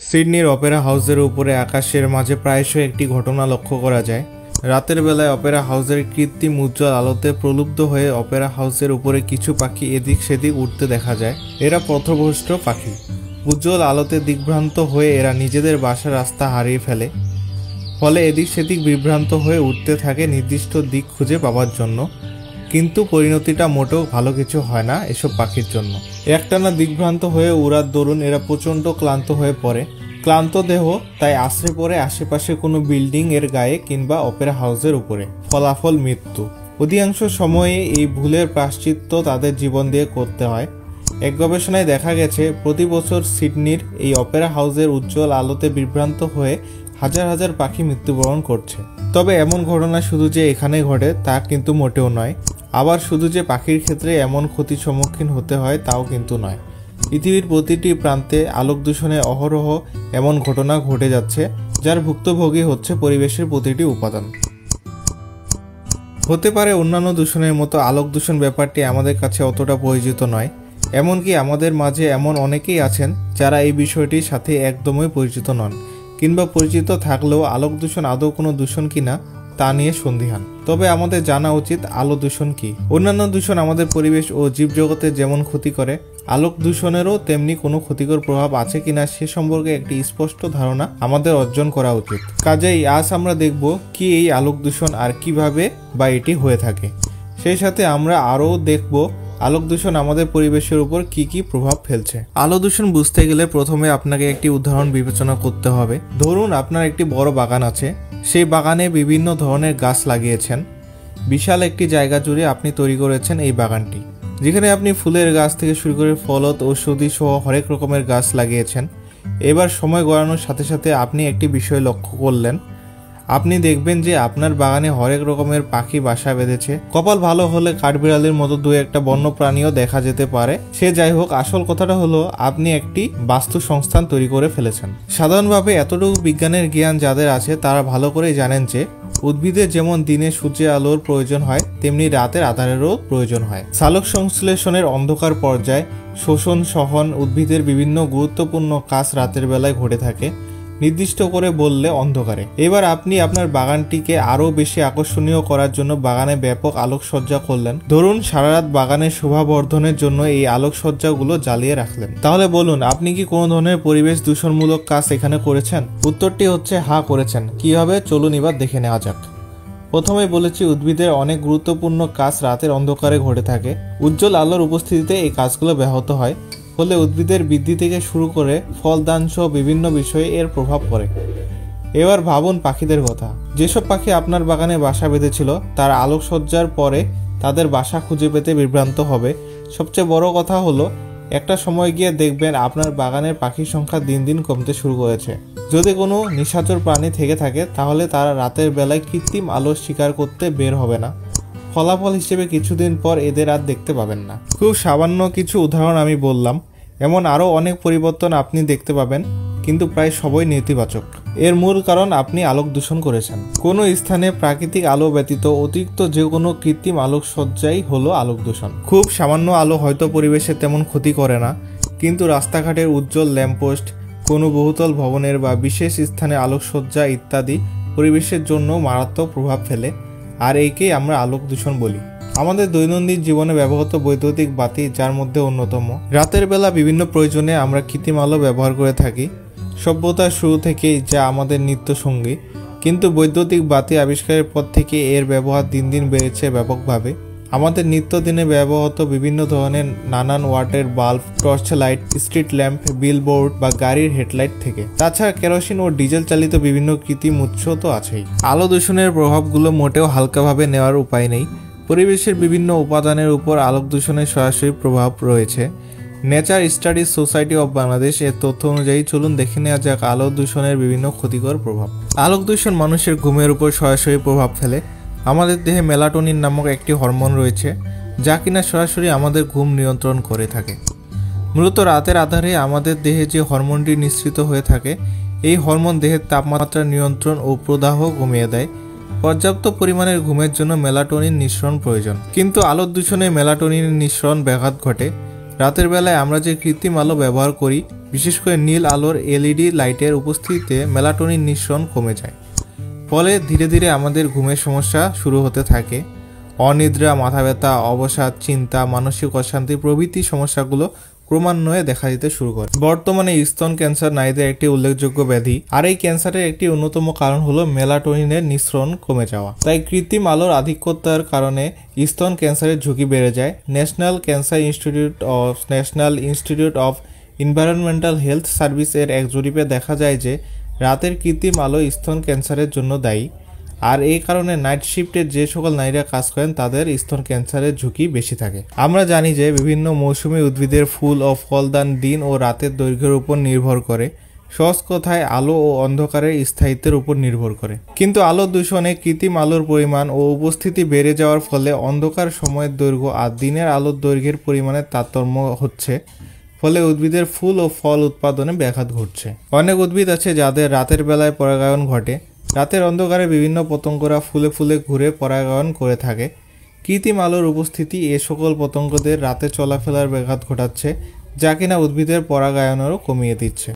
সিডনির Opera হাউসের উপরে আকাশের মাঝে প্রায়শই একটি ঘটনা লক্ষ্য করা যায়। রাতের বেলায় অপেরা হাউসের কৃত্রিম উজ্জ্বল আলোতে প্রলুব্ধ হয়ে অপেরা হাউসের উপরে কিছু পাখি এদিক সেদিক উঠতে দেখা যায়। এরা পথভ্রষ্ট পাখি। উজ্জ্বল আলোতে দিগ্ভ্রান্ত হয়ে এরা নিজেদের বাসার রাস্তা হারিয়ে ফেলে, ফলে এদিক সেদিক বিভ্রান্ত হয়ে উঠতে থাকে নির্দিষ্ট দিক খুঁজে পাওয়ার জন্য। কিন্তু পরিণতিটা মোটেও ভালো কিছু হয় না এসব পাখির জন্য। একটানা দিগ্ভ্রান্ত হয়ে উড়ার দরুন এরা প্রচণ্ড ক্লান্ত হয়ে পড়ে। ক্লান্ত দেহ তাই আশ্রে পড়ে আশেপাশে কোনো বিল্ডিং এর গায়ে কিংবা অপেরা হাউসের উপরে। ফলাফল মৃত্যু। অধিকাংশ সময়ে এই ভুলের প্রায়শ্চিত্ত তাদের জীবন দিয়ে করতে হয়। এক গবেষণায় দেখা গেছে প্রতি বছর সিডনির এই অপেরা হাউসের উজ্জ্বল আলোতে বিভ্রান্ত হয়ে হাজার হাজার পাখি মৃত্যুবরণ করছে। তবে এমন ঘটনা শুধু যে এখানে ঘটে তা কিন্তু মোটেও নয়। আবার শুধু যে পাখির ক্ষেত্রে এমন ক্ষতির সম্মুখীন হতে হয় তাও কিন্তু নয়। পৃথিবীর প্রতিটি প্রান্তে আলোক দূষণে অহরহ এমন ঘটনা ঘটে যাচ্ছে, যার ভুক্তভোগী হচ্ছে পরিবেশের প্রতিটি উপাদান। হতে পারে অন্যান্য দূষণের মতো আলোক দূষণ ব্যাপারটি আমাদের কাছে অতটা পরিচিত নয়। এমনকি আমাদের মাঝে এমন অনেকেই আছেন যারা এই বিষয়টির সাথে একদমই পরিচিত নন, কিংবা পরিচিত থাকলেও আলোক দূষণ আদৌ কোনো দূষণ কিনা তা নিয়ে সন্দিহান। তবে আমাদের জানা উচিত আলো দূষণ কি। অন্যান্য দূষণ আমাদের পরিবেশ ও জীবজগতে যেমন ক্ষতি করে, আলোক দূষণেরও তেমনি কোনো ক্ষতিকর প্রভাব আছে কিনা সে সম্পর্কে একটি স্পষ্ট ধারণা আমাদের অর্জন করা উচিত। কাজেই আজ আমরা দেখব কি এই আলোক দূষণ আর কিভাবে বা এটি হয়ে থাকে। সেই সাথে আমরা আরও দেখব আলোক দূষণ আমাদের পরিবেশের উপর কি কি প্রভাব ফেলছে। আলো দূষণ বুঝতে গেলে প্রথমে আপনাকে একটি উদাহরণ বিবেচনা করতে হবে। ধরুন আপনার একটি বড় বাগান আছে, সেই বাগানে বিভিন্ন ধরনের গাছ লাগিয়েছেন। বিশাল একটি জায়গা জুড়ে আপনি তৈরি করেছেন এই বাগানটি, যেখানে আপনি ফুলের গাছ থেকে শুরু করে ফলত ঔষধি সহ হরেক রকমের গাছ লাগিয়েছেন। এবার সময় গড়ানোর সাথে সাথে আপনি একটি বিষয় লক্ষ্য করলেন। আপনি দেখবেন যে আপনার বাগানে হরেক রকমের পাখি বাসা বেঁধেছে। কপাল ভালো হলে কাঠবিড়ালির মতো দু একটা বন্য প্রাণীও দেখা যেতে পারে। সে যাই হোক, আসল কথাটা হলো আপনি একটি বাস্তু সংস্থান তৈরি করে ফেলেছেন। সাধারণভাবে এতটুকু বিজ্ঞানের জ্ঞান যাদের আছে তারা ভালো করেই জানেন যে উদ্ভিদের যেমন দিনে সূর্যের আলোর প্রয়োজন হয়, তেমনি রাতের আধারেরও প্রয়োজন হয়। সালোক সংশ্লেষণের অন্ধকার পর্যায়ে শোষণ সহন উদ্ভিদের বিভিন্ন গুরুত্বপূর্ণ কাজ রাতের বেলায় ঘটে থাকে, নির্দিষ্ট করে বললে অন্ধকারে। এবার আপনি আপনার বাগানটিকে আরো বেশি আকর্ষণীয় করার জন্য বাগানে ব্যাপক আলোকসজ্জা করলেন। ধরুন সারা রাত বাগানের শোভা বর্ধনের জন্য এই আলোকসজ্জাগুলো জ্বালিয়ে রাখলেন। তাহলে বলুন, আপনি কি কোনো ধরনের পরিবেশ দূষণমূলক কাজ এখানে করেছেন? উত্তরটি হচ্ছে হ্যাঁ, করেছেন। কিভাবে চলুন এবার দেখে নেওয়া যাক। প্রথমে বলেছি উদ্ভিদের অনেক গুরুত্বপূর্ণ কাজ রাতের অন্ধকারে ঘটে থাকে। উজ্জ্বল আলোর উপস্থিতিতে এই কাজগুলো ব্যাহত হয়, ফলে উদ্ভিদের বৃদ্ধি থেকে শুরু করে ফলদান সহ বিভিন্ন বিষয়ে এর প্রভাব পড়ে। এবার ভাবুন পাখিদের কথা। যেসব পাখি আপনার বাগানে বাসা বেঁধেছিল তারা আলোকসজ্জার পরে তাদের বাসা খুঁজে পেতে বিভ্রান্ত হবে। সবচেয়ে বড় কথা হলো একটা সময় গিয়ে দেখবেন আপনার বাগানের পাখির সংখ্যা দিন দিন কমতে শুরু করেছে। যদি কোনো নিশাচর প্রাণী থেকে থাকে তাহলে তারা রাতের বেলায় কৃত্রিম আলোর শিকার করতে বের হবে না। ফলাফল হিসেবে কিছুদিন পর এদের আর দেখতে পাবেন না। খুব সামান্য কিছু উদাহরণ আমি বললাম, এমন আরও অনেক পরিবর্তন আপনি দেখতে পাবেন, কিন্তু প্রায় সবই নেতিবাচক। এর মূল কারণ আপনি আলোক দূষণ করেছেন। কোনো স্থানে প্রাকৃতিক আলো ব্যতীত অতিরিক্ত যে কোনো কৃত্রিম আলোকসজ্জাই হলো আলোক দূষণ। খুব সামান্য আলো হয়তো পরিবেশে তেমন ক্ষতি করে না, কিন্তু রাস্তাঘাটের উজ্জ্বল ল্যাম্পপোস্ট, কোনো বহুতল ভবনের বা বিশেষ স্থানে আলোকসজ্জা ইত্যাদি পরিবেশের জন্য মারাত্মক প্রভাব ফেলে, আর একেই আমরা আলোক দূষণ বলি। আমাদের দৈনন্দিন জীবনে ব্যবহৃত বৈদ্যুতিক বাতি যার মধ্যে অন্যতম। রাতের বেলা বিভিন্ন প্রয়োজনে আমরা কৃত্রিম আলো ব্যবহার করে থাকি সভ্যতার শুরু থেকেই, যা আমাদের নিত্য সঙ্গী। কিন্তু বৈদ্যুতিক বাতি আবিষ্কারের পর থেকে এর ব্যবহার দিন দিন বেড়েছে ব্যাপকভাবে। আমাদের নিত্যদিনে ব্যবহৃত বিভিন্ন ধরনের নানান ওয়াটের bulb, torch light, street lamp, billboard বা গাড়ির হেডলাইট থেকে, তাছাড়া কেরোসিন ও ডিজেল চালিত বিভিন্ন কৃত্রিম উৎস তো আছেই। আলো দূষণের প্রভাবগুলো মোটেও হালকাভাবে নেওয়ার উপায় নেই। পরিবেশের বিভিন্ন উপাদানের উপর আলোক দূষণের সরাসরি প্রভাব রয়েছে। Nature studies society of Bangladesh এর তথ্য অনুযায়ী চলুন দেখে নেওয়া যাক আলোক দূষণের বিভিন্ন ক্ষতিকর প্রভাব। আলোক দূষণ মানুষের ঘুমের উপর সরাসরি প্রভাব ফেলে। আমাদের দেহে মেলাটোনিন নামক একটি হরমোন রয়েছে, যা কিনা সরাসরি আমাদের ঘুম নিয়ন্ত্রণ করে থাকে। মূলত রাতের আধারে আমাদের দেহে যে হরমোনটি নিঃসৃত হয়ে থাকে, এই হরমোন দেহের তাপমাত্রা নিয়ন্ত্রণ ও প্রদাহ কমিয়ে দেয়। পর্যাপ্ত পরিমাণের ঘুমের জন্য মেলাটোনিন নিঃসরণ প্রয়োজন, কিন্তু আলোক দূষণে মেলাটোনিন নিঃসরণ ব্যাঘাত ঘটে। রাতের বেলায় আমরা যে কৃত্রিম আলো ব্যবহার করি বিশেষ করে নীল আলোর এলইডি লাইটের উপস্থিতিতে মেলাটোনিন নিঃসরণ কমে যায়। ফলে ধীরে ধীরে আমাদের ঘুমের সমস্যা শুরু হতে থাকে। অনিদ্রা, মাথা ব্যথা, অবসাদ, চিন্তা, মানসিক অশান্তি প্রভৃতি সমস্যাগুলো ক্রমান্বয়ে দেখা দিতে শুরু করে। বর্তমানে স্তন ক্যান্সার নারীদের একটি উল্লেখযোগ্য ব্যাধি, আর এই ক্যান্সারের একটি অন্যতম কারণ হলো মেলাটোনিনের নিঃসরণ কমে যাওয়া। তাই কৃত্রিম আলোর আধিক্যতার কারণে স্তন ক্যান্সারের ঝুঁকি বেড়ে যায়। National institute of environmental health service এর এক জরিপে দেখা যায় যে রাতের কৃত্রিম আলো স্তন ক্যান্সারের জন্য দায়ী। আর এই কারণে নাইট শিফটের যে সকল নারীরা কাজ করেন তাদের স্তন ক্যান্সারের ঝুঁকি বেশি থাকে। আমরা জানি যে বিভিন্ন মৌসুমী উদ্ভিদের ফুল ও ফলদান দিন ও রাতের দৈর্ঘ্যের উপর নির্ভর করে, সহজ কথায় আলো ও অন্ধকারের স্থায়িত্বের উপর নির্ভর করে। কিন্তু আলো দূষণে কৃত্রিম আলোর পরিমাণ ও উপস্থিতি বেড়ে যাওয়ার ফলে অন্ধকার সময়ের দৈর্ঘ্য আর দিনের আলোর দৈর্ঘ্যের পরিমাণে তারতম্য হচ্ছে, ফলে উদ্ভিদের ফুল ও ফল উৎপাদনে ব্যাঘাত ঘটছে। অনেক উদ্ভিদ আছে যাদের রাতের বেলায় পরাগায়ন ঘটে। রাতের অন্ধকারে বিভিন্ন পতঙ্গরা ফুলে ফুলে ঘুরে পরাগায়ন করে থাকে। কৃত্রিম আলোর উপস্থিতি এ সকল পতঙ্গদের রাতে চলাফেরার ব্যাঘাত ঘটাচ্ছে, যা কিনা উদ্ভিদের পরাগায়নেরও কমিয়ে দিচ্ছে।